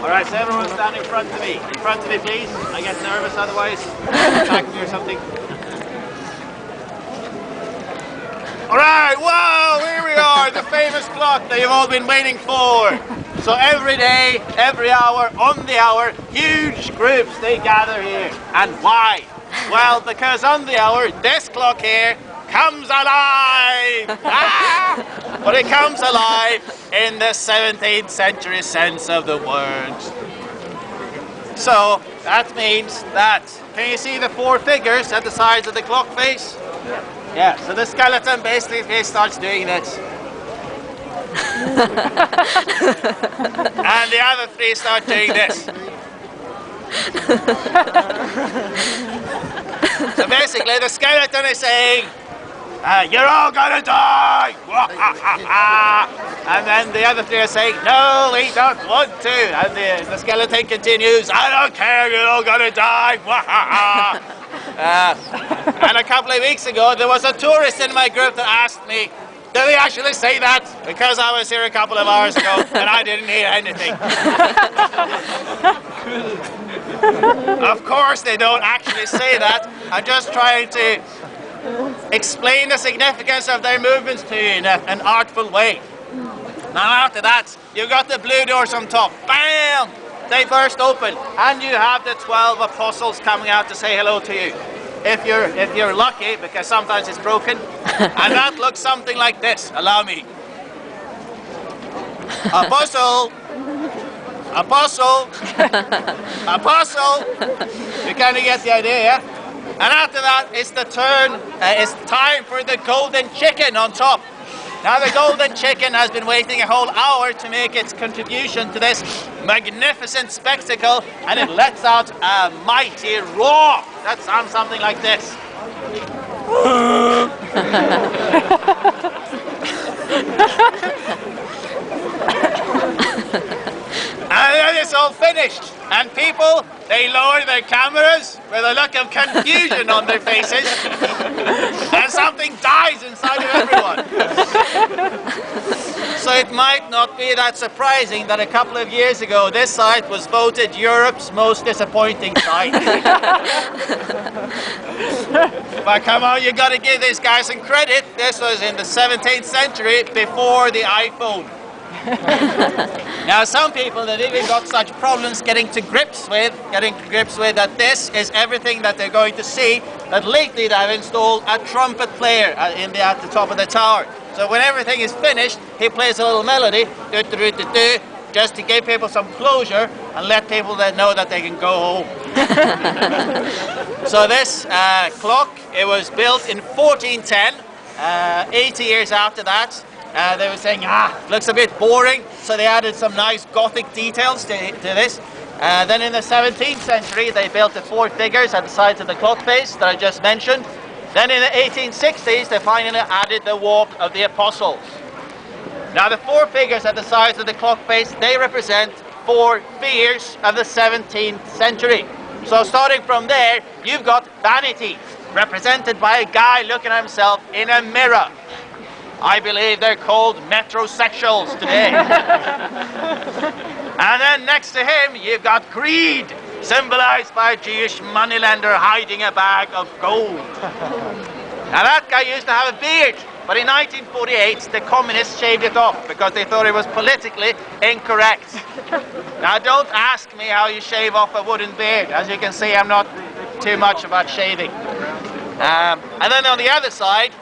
Alright, so everyone stand in front of me. In front of me, please. I get nervous otherwise. Attack me or something. Alright, wow, here we are, the famous clock that you've all been waiting for. So every day, every hour, on the hour, huge groups, they gather here. And why? Well, because on the hour, this clock here comes alive! But it comes alive in the 17th century sense of the word. So that means that, can you see the four figures at the sides of the clock face? Yeah, so the skeleton basically starts doing this. And the other three start doing this. So basically the skeleton is saying, you're all gonna die! And then the other three are saying, no, we don't want to. And the skeleton continues, I don't care, you're all gonna die! And a couple of weeks ago, there was a tourist in my group that asked me, do they actually say that? Because I was here a couple of hours ago and I didn't hear anything. Of course they don't actually say that. I'm just trying to explain the significance of their movements to you in an artful way. Now after that, you've got the blue doors on top. Bam! They burst open and you have the 12 apostles coming out to say hello to you. If you're lucky, because sometimes it's broken. And that looks something like this. Allow me. Apostle! Apostle! Apostle! You kind of get the idea, yeah? And after that, it's time for the golden chicken on top. Now the golden chicken has been waiting a whole hour to make its contribution to this magnificent spectacle, and it lets out a mighty roar. That sounds something like this. And then it's all finished, and people, they lower their cameras with a look of confusion on their faces, and something dies inside of everyone. So it might not be that surprising that a couple of years ago this site was voted Europe's most disappointing site. But come on, you gotta give these guys some credit. This was in the 17th century, before the iPhone. Now some people have even got such problems getting to grips with that this is everything that they're going to see, that lately they've installed a trumpet player at the top of the tower. So when everything is finished, he plays a little melody, just to give people some closure and let people know that they can go home. So this clock, it was built in 1410, 80 years after that. They were saying, looks a bit boring, so they added some nice Gothic details to this. Then in the 17th century, they built the four figures at the sides of the clock face that I just mentioned. Then in the 1860s, they finally added the walk of the apostles. Now the four figures at the sides of the clock face, they represent four fears of the 17th century. So starting from there, you've got vanity, represented by a guy looking at himself in a mirror. I believe they're called metrosexuals today. And then next to him, you've got greed, symbolized by a Jewish moneylender hiding a bag of gold. Now that guy used to have a beard, but in 1948, the communists shaved it off because they thought it was politically incorrect. Now don't ask me how you shave off a wooden beard. As you can see, I'm not too much about shaving. And then on the other side,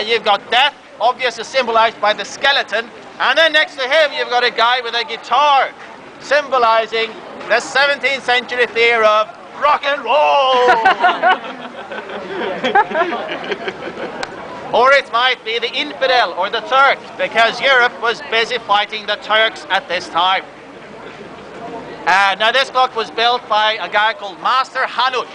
you've got death, obviously symbolized by the skeleton, and then next to him you've got a guy with a guitar, symbolizing the 17th century fear of rock and roll. Or it might be the infidel or the Turk, because Europe was busy fighting the Turks at this time. Now this clock was built by a guy called Master Hanush,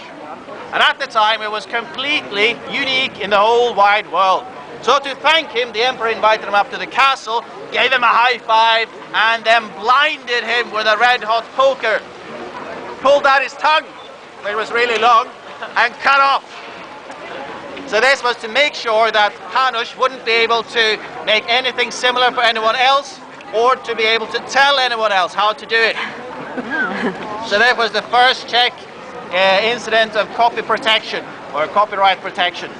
and at the time it was completely unique in the whole wide world. So to thank him, the emperor invited him up to the castle, gave him a high five, and then blinded him with a red-hot poker. Pulled out his tongue, which was really long, and cut off. So this was to make sure that Hanush wouldn't be able to make anything similar for anyone else, or to be able to tell anyone else how to do it. So that was the first Czech incident of copy protection, or copyright protection.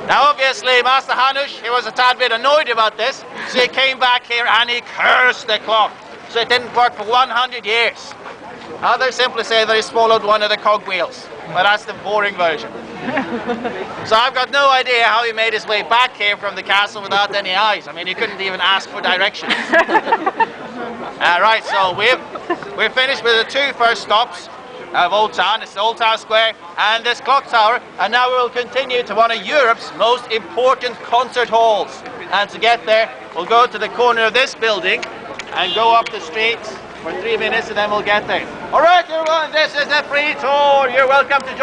Now obviously Master Hanush, he was a tad bit annoyed about this, so he came back here and he cursed the clock. So it didn't work for 100 years. Others simply say that he swallowed one of the cogwheels, but that's the boring version. So I've got no idea how he made his way back here from the castle without any eyes. I mean, he couldn't even ask for directions. Right, so we're finished with the two first stops of Old Town. It's the Old Town Square and this clock tower, and now we will continue to one of Europe's most important concert halls. And to get there, we'll go to the corner of this building and go up the street for 3 minutes, and then we'll get there. All right, everyone, this is the free tour. You're welcome to join.